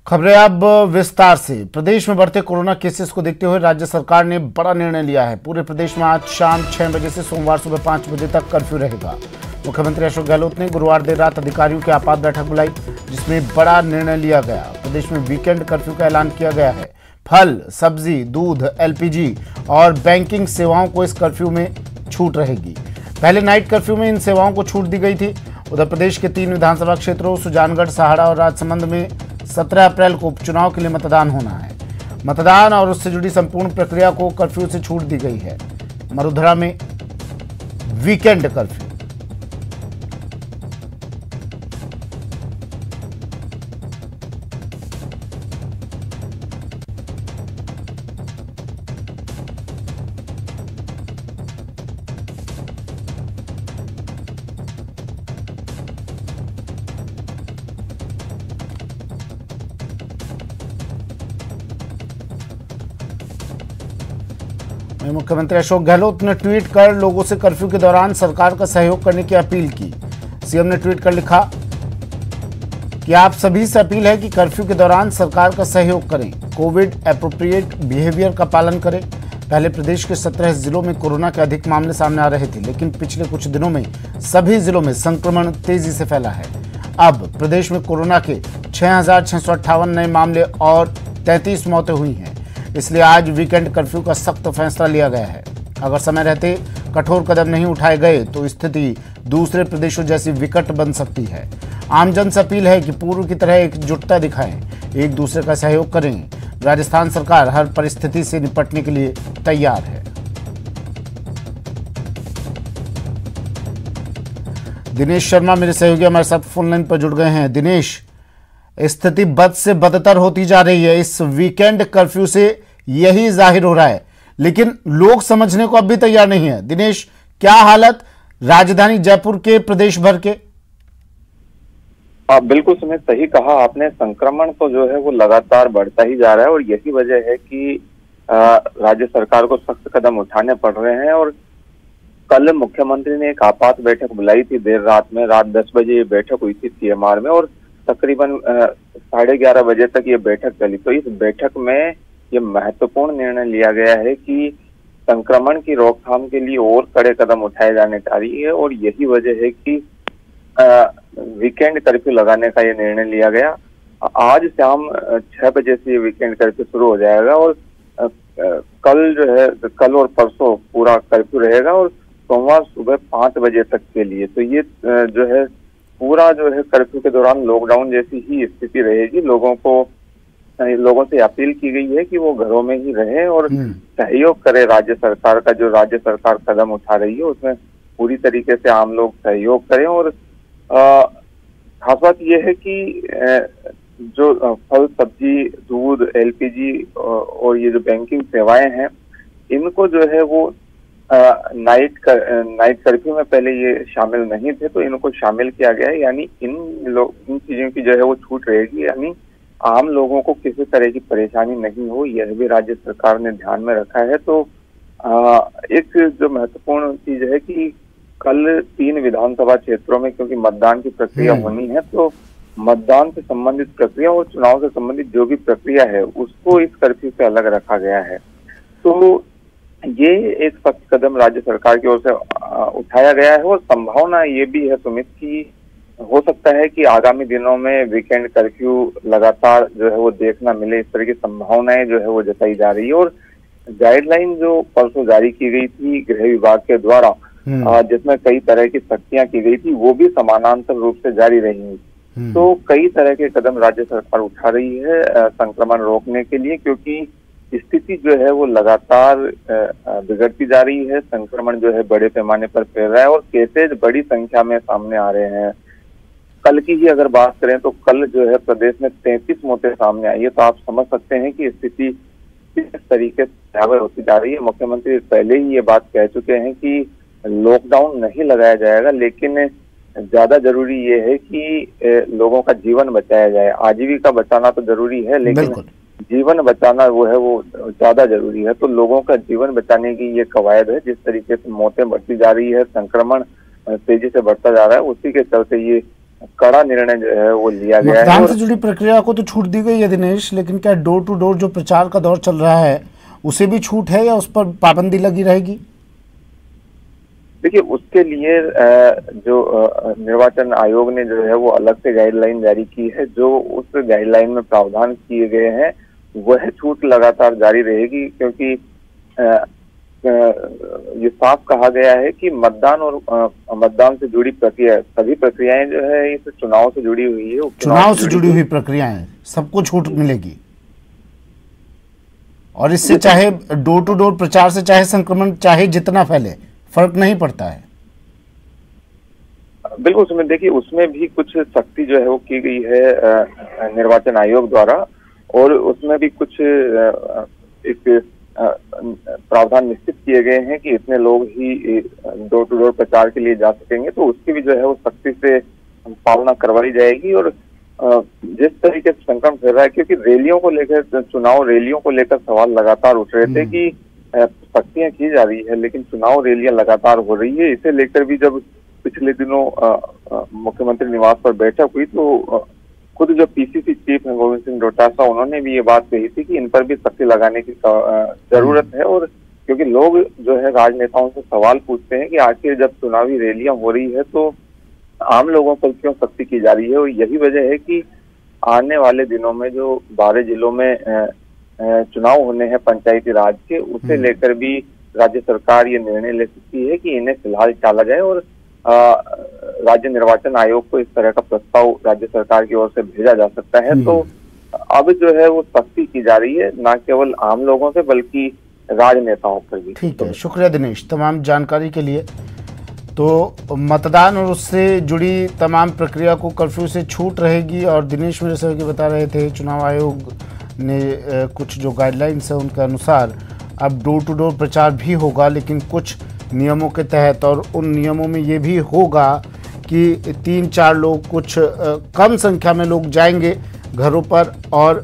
खबरें अब विस्तार से। प्रदेश में बढ़ते कोरोना केसेस को देखते हुए राज्य सरकार ने बड़ा निर्णय लिया है। पूरे प्रदेश में आज शाम 6 बजे से सोमवार सुबह 5 बजे तक कर्फ्यू रहेगा। मुख्यमंत्री अशोक गहलोत ने गुरुवार देर रात अधिकारियों की आपात बैठक बुलाई, जिसमें बड़ा निर्णय लिया गया। प्रदेश में वीकेंड कर्फ्यू का ऐलान किया गया है। फल, सब्जी, दूध, एलपीजी और बैंकिंग सेवाओं को इस कर्फ्यू में छूट रहेगी। पहले नाइट कर्फ्यू में इन सेवाओं को छूट दी गई थी। उधर प्रदेश के 3 विधानसभा क्षेत्रों सुजानगढ़, सहाड़ा और राजसमंद में 17 अप्रैल को उपचुनाव के लिए मतदान होना है। मतदान और उससे जुड़ी संपूर्ण प्रक्रिया को कर्फ्यू से छूट दी गई है। मरुधरा में वीकेंड कर्फ्यू। मुख्यमंत्री अशोक गहलोत ने ट्वीट कर लोगों से कर्फ्यू के दौरान सरकार का सहयोग करने की अपील की। सीएम ने ट्वीट कर लिखा कि आप सभी से अपील है कि कर्फ्यू के दौरान सरकार का सहयोग करें, कोविड एप्रोप्रिएट बिहेवियर का पालन करें। पहले प्रदेश के 17 जिलों में कोरोना के अधिक मामले सामने आ रहे थे, लेकिन पिछले कुछ दिनों में सभी जिलों में संक्रमण तेजी से फैला है। अब प्रदेश में कोरोना के 6,658 नए मामले और 33 मौतें हुई हैं। इसलिए आज वीकेंड कर्फ्यू का सख्त फैसला लिया गया है। अगर समय रहते कठोर कदम नहीं उठाए गए तो स्थिति दूसरे प्रदेशों जैसी विकट बन सकती है। आमजन से अपील है कि पूर्व की तरह एकजुटता दिखाएं, एक दूसरे का सहयोग करें। राजस्थान सरकार हर परिस्थिति से निपटने के लिए तैयार है। दिनेश शर्मा मेरे सहयोगी हमारे साथ फोन लाइन पर जुड़ गए हैं। दिनेश, स्थिति बद से बदतर होती जा रही है। इस वीकेंड कर्फ्यू से यही जाहिर हो रहा है, लेकिन लोग समझने को अब भी तैयार नहीं है। दिनेश, क्या हालत राजधानी जयपुर के, प्रदेश भर के? बिल्कुल सुमित, सही कहा आपने। संक्रमण तो जो है वो लगातार बढ़ता ही जा रहा है और यही वजह है कि राज्य सरकार को सख्त कदम उठाने पड़ रहे हैं। और कल मुख्यमंत्री ने एक आपात बैठक बुलाई थी देर रात में। रात 10 बजे ये बैठक हुई थी सीएमआर में और तकरीबन 11:30 बजे तक ये बैठक चली। तो इस बैठक में ये महत्वपूर्ण निर्णय लिया गया है कि संक्रमण की रोकथाम के लिए और कड़े कदम उठाए जाने चाहिए है और यही वजह है कि वीकेंड कर्फ्यू लगाने का ये निर्णय लिया गया। आज शाम 6 बजे से ये वीकेंड कर्फ्यू शुरू हो जाएगा और कल जो है, कल और परसों पूरा कर्फ्यू रहेगा और सोमवार सुबह 5 बजे तक के लिए। तो ये जो है पूरा जो है कर्फ्यू के दौरान लॉकडाउन जैसी ही स्थिति रहेगी। लोगों से अपील की गई है कि वो घरों में ही रहें और सहयोग करें। राज्य सरकार का जो राज्य सरकार कदम उठा रही है उसमें पूरी तरीके से आम लोग सहयोग करें। और खास बात यह है कि जो फल, सब्जी, दूध, एलपीजी और ये जो बैंकिंग सेवाएं हैं, इनको जो है वो नाइट कर्फ्यू में पहले ये शामिल नहीं थे, तो इनको शामिल किया गया है। यानी इन चीजों की जो है वो छूट रहेगी, यानी आम लोगों को किसी तरह की परेशानी नहीं हो, यह भी राज्य सरकार ने ध्यान में रखा है। तो एक जो महत्वपूर्ण चीज है कि कल 3 विधानसभा क्षेत्रों में क्योंकि मतदान की प्रक्रिया होनी है, तो मतदान से संबंधित प्रक्रिया और चुनाव से संबंधित जो भी प्रक्रिया है उसको इस कर्फ्यू से अलग रखा गया है। तो ये एक सख्त कदम राज्य सरकार की ओर से उठाया गया है और संभावना ये भी है सुमित कि हो सकता है कि आगामी दिनों में वीकेंड कर्फ्यू लगातार जो है वो देखना मिले। इस तरह की संभावनाएं जो है वो जताई जा रही है। और गाइडलाइन जो परसों जारी की गई थी गृह विभाग के द्वारा, जिसमें कई तरह की सख्तियां की गई थी, वो भी समानांतर रूप से जारी रहेंगी। तो कई तरह के कदम राज्य सरकार उठा रही है संक्रमण रोकने के लिए, क्योंकि स्थिति जो है वो लगातार बिगड़ती जा रही है। संक्रमण जो है बड़े पैमाने पर फैल रहा है और केसेज बड़ी संख्या में सामने आ रहे हैं। कल की ही अगर बात करें तो कल जो है प्रदेश में 33 मौतें सामने आई है। तो आप समझ सकते हैं कि स्थिति किस तरीके से भयावह होती जा रही है। मुख्यमंत्री पहले ही ये बात कह चुके हैं कि लॉकडाउन नहीं लगाया जाएगा, लेकिन ज्यादा जरूरी ये है कि लोगों का जीवन बचाया जाए। आजीविका बचाना तो जरूरी है, लेकिन जीवन बचाना वो है वो ज्यादा जरूरी है। तो लोगों का जीवन बचाने की ये कवायद है। जिस तरीके से मौतें बढ़ती जा रही है, संक्रमण तेजी से बढ़ता जा रहा है, उसी के चलते ये कड़ा निर्णय जो है वो लिया गया है। मतदान से जुड़ी प्रक्रिया को तो छूट दी गई है दिनेश, लेकिन क्या डोर टू डोर जो प्रचार का दौर चल रहा है उसे भी छूट है या उस पर पाबंदी लगी रहेगी? देखिए, उसके लिए जो निर्वाचन आयोग ने जो है वो अलग से गाइडलाइन जारी की है। जो उस गाइडलाइन में प्रावधान किए गए हैं वह छूट लगातार जारी रहेगी, क्योंकि ये साफ कहा गया है कि मतदान और मतदान से जुड़ी प्रक्रिया, सभी प्रक्रियाएं जो है इस चुनाव से जुड़ी हुई है, चुनाव से जुड़ी हुई प्रक्रियाएं सबको छूट मिलेगी। और इससे चाहे डोर टू डोर प्रचार से चाहे संक्रमण चाहे जितना फैले, फर्क नहीं पड़ता है। बिल्कुल, उसमें देखिए, उसमें भी कुछ सख्ती जो है वो की गई है निर्वाचन आयोग द्वारा, और उसमें भी कुछ एक प्रावधान निश्चित किए गए हैं कि इतने लोग ही डोर टू डोर प्रचार के लिए जा सकेंगे, तो उसकी भी जो है वो सख्ती से पालना करवाई जाएगी। और जिस तरीके से संक्रमण फैल रहा है, क्योंकि रैलियों को लेकर, चुनाव रैलियों को लेकर सवाल लगातार उठ रहे थे कि सख्तियां की जा रही है लेकिन चुनाव रैलियां लगातार हो रही है। इसे लेकर भी जब पिछले दिनों मुख्यमंत्री निवास पर बैठक हुई तो खुद जो पीसीसी चीफ है गोविंद सिंह डोटासरा, उन्होंने भी ये बात कही थी कि इन पर भी सख्ती लगाने की जरूरत है। और क्योंकि लोग जो है राजनेताओं से सवाल पूछते हैं कि आखिर जब चुनावी रैलियां हो रही है तो आम लोगों पर क्यों सख्ती की जा रही है। और यही वजह है कि आने वाले दिनों में जो 12 जिलों में चुनाव होने हैं पंचायती राज के, उसे लेकर भी राज्य सरकार ये निर्णय ले सकती है कि इन्हें फिलहाल टाला जाए। और राज्य निर्वाचन आयोग को इस तरह का प्रस्ताव राज्य सरकार की ओर से भेजा जा सकता है। तो अब जो है वो सख्ती की जा रही है, न केवल आम लोगों से बल्कि राजनेताओं पर भी। ठीक है, शुक्रिया दिनेश तमाम जानकारी के लिए। तो मतदान और उससे जुड़ी तमाम प्रक्रिया को कर्फ्यू से छूट रहेगी। और दिनेश मेरे सहयोगी बता रहे थे चुनाव आयोग ने कुछ जो गाइडलाइंस है उनके अनुसार अब डोर टू डोर प्रचार भी होगा, लेकिन कुछ नियमों के तहत। और उन नियमों में ये भी होगा कि 3-4 लोग, कुछ कम संख्या में लोग जाएंगे घरों पर और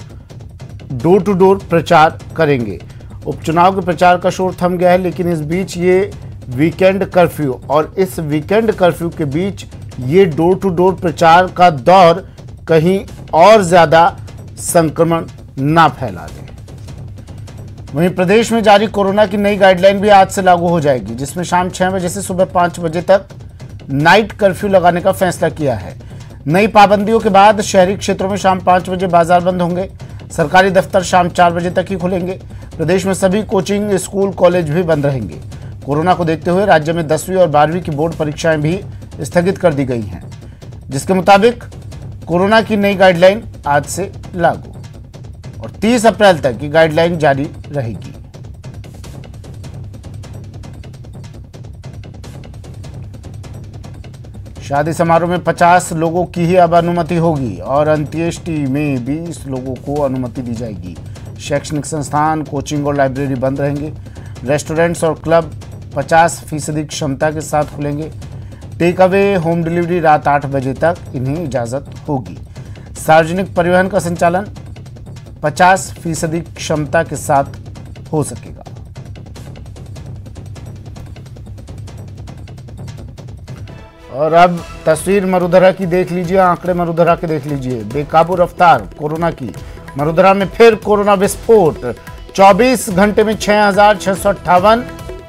डोर टू डोर प्रचार करेंगे। उपचुनाव के प्रचार का शोर थम गया है, लेकिन इस बीच ये वीकेंड कर्फ्यू, और इस वीकेंड कर्फ्यू के बीच ये डोर टू डोर प्रचार का दौर कहीं और ज़्यादा संक्रमण ना फैला दे। वहीं प्रदेश में जारी कोरोना की नई गाइडलाइन भी आज से लागू हो जाएगी, जिसमें शाम 6 बजे से सुबह 5 बजे तक नाइट कर्फ्यू लगाने का फैसला किया है। नई पाबंदियों के बाद शहरी क्षेत्रों में शाम 5 बजे बाजार बंद होंगे। सरकारी दफ्तर शाम 4 बजे तक ही खुलेंगे। प्रदेश में सभी कोचिंग, स्कूल, कॉलेज भी बंद रहेंगे। कोरोना को देखते हुए राज्य में 10वीं और 12वीं की बोर्ड परीक्षाएं भी स्थगित कर दी गई हैं, जिसके मुताबिक कोरोना की नई गाइडलाइन आज से लागू और 30 अप्रैल तक की गाइडलाइन जारी रहेगी। शादी समारोह में 50 लोगों की ही अब अनुमति होगी और अंत्येष्टि में 20 लोगों को अनुमति दी जाएगी। शैक्षणिक संस्थान, कोचिंग और लाइब्रेरी बंद रहेंगे। रेस्टोरेंट्स और क्लब 50% क्षमता के साथ खुलेंगे। टेक अवे, होम डिलीवरी रात 8 बजे तक इन्हें इजाज़त होगी। सार्वजनिक परिवहन का संचालन 50% क्षमता के साथ हो सकेगा। और अब तस्वीर मरुधरा की देख लीजिए, आंकड़े मरुधरा के देख लीजिए। बेकाबू रफ्तार कोरोना की, मरुधरा में फिर कोरोना विस्फोट। 24 घंटे में 6,658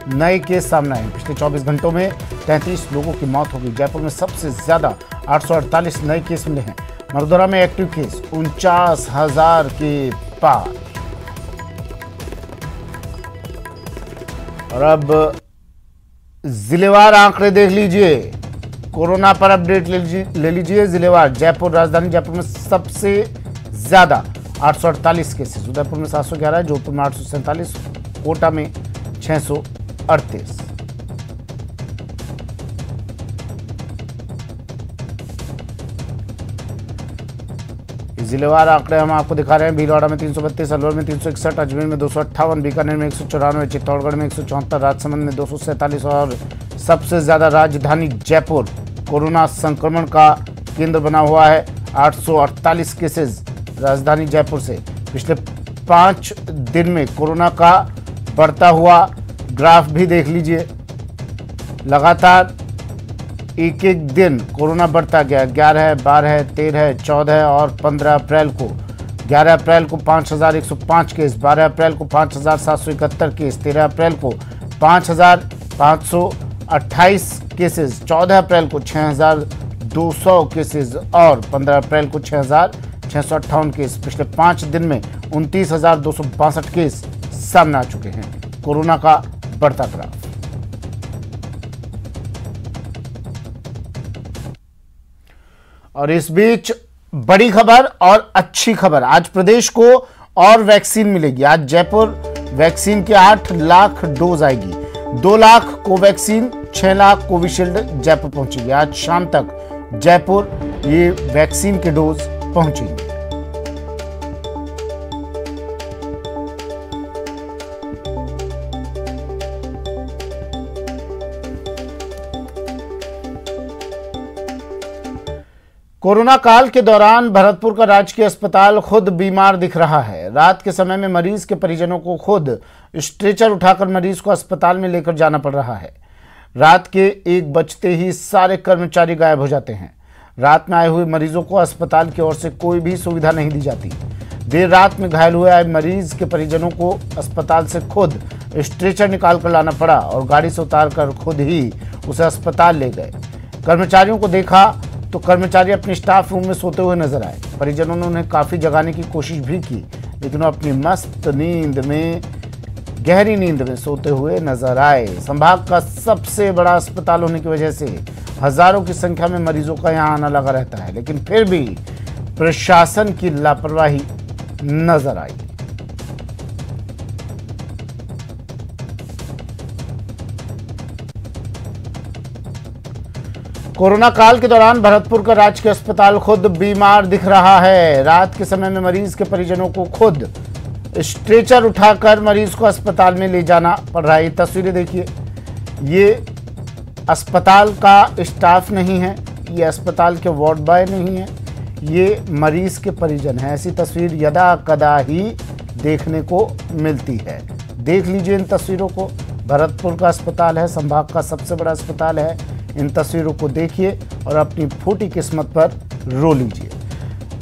नए केस सामने आए। पिछले 24 घंटों में 33 लोगों की मौत हो गई। जयपुर में सबसे ज्यादा 848 नए केस मिले हैं। मरुधरा में एक्टिव केस 49,000 के पार। और अब जिलेवार आंकड़े देख लीजिए, कोरोना पर अपडेट ले लीजिए। जिलेवार जयपुर, राजधानी जयपुर में सबसे ज्यादा 848 केसेस, उदयपुर में 711, जोधपुर में 847, कोटा में 638। जिलेवार आंकड़े हम आपको दिखा रहे हैं। भीलवाड़ा में 332, अलवर में 361, अजमेर में 258, बीकानेर में 194, चित्तौड़गढ़ में 174, राजसमंद में 247 और सबसे ज्यादा राजधानी जयपुर कोरोना संक्रमण का केंद्र बना हुआ है। 848 केसेस राजधानी जयपुर से। पिछले 5 दिन में कोरोना का बढ़ता हुआ ग्राफ भी देख लीजिए। लगातार एक एक दिन कोरोना बढ़ता गया। 11, 12, 13, 14 और 15 अप्रैल को 11 अप्रैल को 5,105 केस, 12 अप्रैल को 5,771 केस, 13 अप्रैल को 5,528 केसेस, 14 अप्रैल को 6,200 केसेस और 15 अप्रैल को 6,658 केस। पिछले 5 दिन में 29,262 केस सामने आ चुके हैं। कोरोना का बढ़ता ग्राफ। और इस बीच बड़ी खबर और अच्छी खबर, आज प्रदेश को और वैक्सीन मिलेगी। आज जयपुर वैक्सीन के 8 लाख डोज आएगी। 2 लाख कोवैक्सीन, 6 लाख कोविशील्ड जयपुर पहुंचेगी। आज शाम तक जयपुर ये वैक्सीन के डोज पहुंचेंगे। कोरोना काल के दौरान भरतपुर का राजकीय अस्पताल खुद बीमार दिख रहा है। रात के समय में मरीज के परिजनों को खुद स्ट्रेचर उठाकर मरीज को अस्पताल में लेकर जाना पड़ रहा है। रात के 1 बजते ही सारे कर्मचारी गायब हो जाते हैं। रात में आए हुए मरीजों को अस्पताल की ओर से कोई भी सुविधा नहीं दी जाती। देर रात में घायल हुए आए मरीज के परिजनों को अस्पताल से खुद स्ट्रेचर निकाल कर लाना पड़ा और गाड़ी से उतारकर खुद ही उसे अस्पताल ले गए। कर्मचारियों को देखा तो कर्मचारी अपने स्टाफ रूम में सोते हुए नजर आए। परिजनों ने उन्हें काफी जगाने की कोशिश भी की, लेकिन वो अपनी मस्त नींद में, गहरी नींद में सोते हुए नजर आए। संभाग का सबसे बड़ा अस्पताल होने की वजह से हजारों की संख्या में मरीजों का यहां आना लगा रहता है, लेकिन फिर भी प्रशासन की लापरवाही नजर आई। कोरोना काल के दौरान भरतपुर का राजकीय अस्पताल खुद बीमार दिख रहा है। रात के समय में मरीज के परिजनों को खुद स्ट्रेचर उठाकर मरीज को अस्पताल में ले जाना पड़ रहा है। ये तस्वीरें देखिए, ये अस्पताल का स्टाफ नहीं है, ये अस्पताल के वार्ड बॉय नहीं है, ये मरीज के परिजन हैं। ऐसी तस्वीर यदा कदा ही देखने को मिलती है। देख लीजिए इन तस्वीरों को। भरतपुर का अस्पताल है, संभाग का सबसे बड़ा अस्पताल है। इन तस्वीरों को देखिए और अपनी फूटी किस्मत पर रो लीजिए।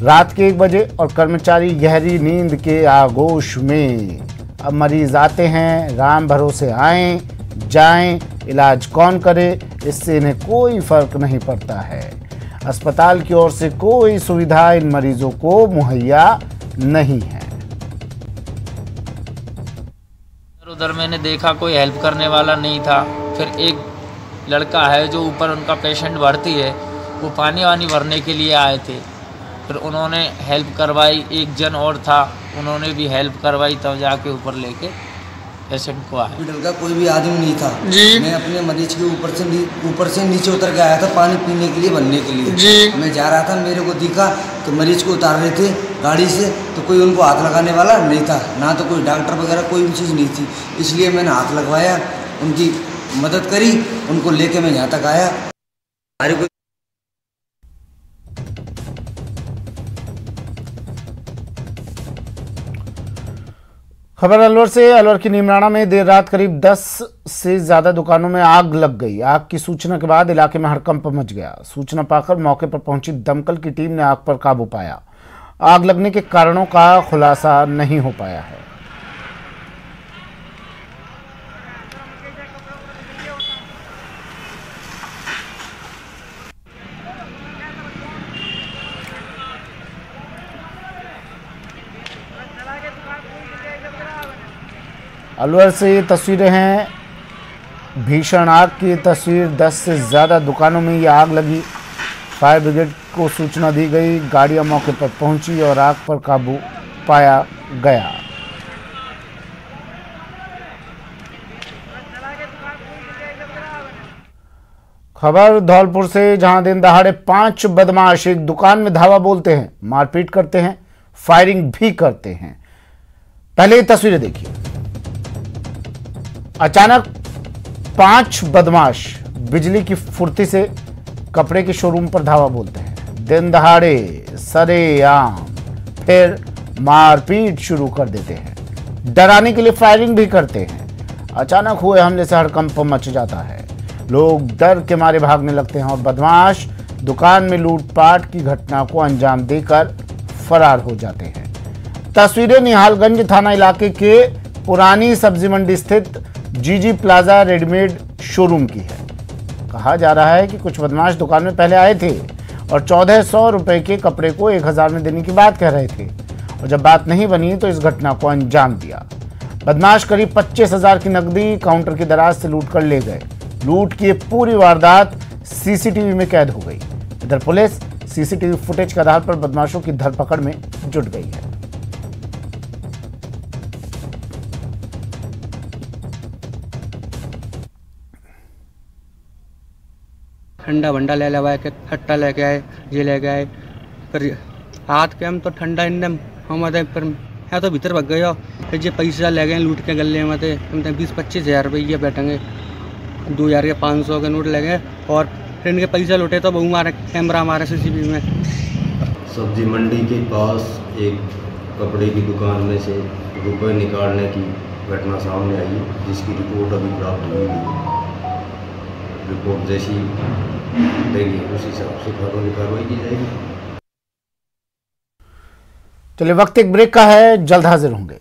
रात के 1 बजे और कर्मचारी गहरी नींद के आगोश में। अब मरीज आते हैं, राम भरोसे आएं जाएं, इलाज कौन करे इससे इन्हें कोई फर्क नहीं पड़ता है। अस्पताल की ओर से कोई सुविधा इन मरीजों को मुहैया नहीं है। उधर मैंने देखा कोई हेल्प करने वाला नहीं था। फिर एक लड़का है जो ऊपर उनका पेशेंट भर्ती है, वो पानी वानी भरने के लिए आए थे। फिर उन्होंने हेल्प करवाई, एक जन और था, उन्होंने भी हेल्प करवाई, तब जाके ऊपर लेके पेशेंट को आया। हॉस्पिटल का कोई भी आदमी नहीं था जी। मैं अपने मरीज के ऊपर से नीचे उतर के आया था पानी पीने के लिए, बनने के लिए जी। मैं जा रहा था, मेरे को दिखा तो मरीज को उतार रहे थे गाड़ी से, तो कोई उनको हाथ लगाने वाला नहीं था, ना तो कोई डॉक्टर वगैरह कोई भी चीज़ नहीं थी। इसलिए मैंने हाथ लगवाया, उनकी मदद करी, उनको लेके मैं यहाँ तक आया। खबर अलवर से। अलवर की नीमराणा में देर रात करीब 10 से ज्यादा दुकानों में आग लग गई। आग की सूचना के बाद इलाके में हड़कंप मच गया। सूचना पाकर मौके पर पहुंची दमकल की टीम ने आग पर काबू पाया। आग लगने के कारणों का खुलासा नहीं हो पाया है। अलवर से ये तस्वीरें हैं भीषण आग की। तस्वीर 10 से ज़्यादा दुकानों में ये आग लगी। फायर ब्रिगेड को सूचना दी गई, गाड़ियां मौके पर पहुंची और आग पर काबू पाया गया। खबर धौलपुर से, जहां दिन दहाड़े 5 बदमाश एक दुकान में धावा बोलते हैं, मारपीट करते हैं, फायरिंग भी करते हैं। पहले ये तस्वीरें देखिए। अचानक 5 बदमाश बिजली की फुर्ती से कपड़े के शोरूम पर धावा बोलते हैं। दिन दहाड़े सरेआम फिर मारपीट शुरू कर देते हैं। डराने के लिए फायरिंग भी करते हैं। अचानक हुए हमले से हड़कंप मच जाता है। लोग डर के मारे भागने लगते हैं और बदमाश दुकान में लूटपाट की घटना को अंजाम देकर फरार हो जाते हैं। तस्वीरें निहालगंज थाना इलाके के पुरानी सब्जी मंडी स्थित जीजी प्लाजा रेडीमेड शोरूम की है। कहा जा रहा है कि कुछ बदमाश दुकान में पहले आए थे और 1400 रुपए के कपड़े को 1000 में देने की बात कह रहे थे और जब बात नहीं बनी तो इस घटना को अंजाम दिया। बदमाश करीब 25,000 की नकदी काउंटर की दराज से लूट कर ले गए। लूट की पूरी वारदात सीसीटीवी में कैद हो गई। इधर पुलिस सीसीटीवी फुटेज के आधार पर बदमाशों की धरपकड़ में जुट गई है। ठंडा भंडा ले लेवाए के खट्टा लेके आए, ये लेके आए, फिर हाथ के हम तो ठंडा इंदम हम फिर यहाँ तो भीतर भग गए हो। फिर ये पैसा ले गए लूट के गले में थे, हम 20-25 हज़ार रुपये बैठेंगे, 2000 के 500 के नोट ले गए और फिर इनके पैसा लूटे तो बहु मारे कैमरा हमारे सीसीटीवी में। सब्जी मंडी के पास एक कपड़े की दुकान में से रुपए निकालने की घटना सामने आई, जिसकी रिपोर्ट अभी प्राप्त हुई है। रिपोर्ट जैसी देंगे उस हिसाब से कानूनी कार्रवाई की जाएगी। चलिए वक्त एक ब्रेक का है, जल्द हाजिर होंगे।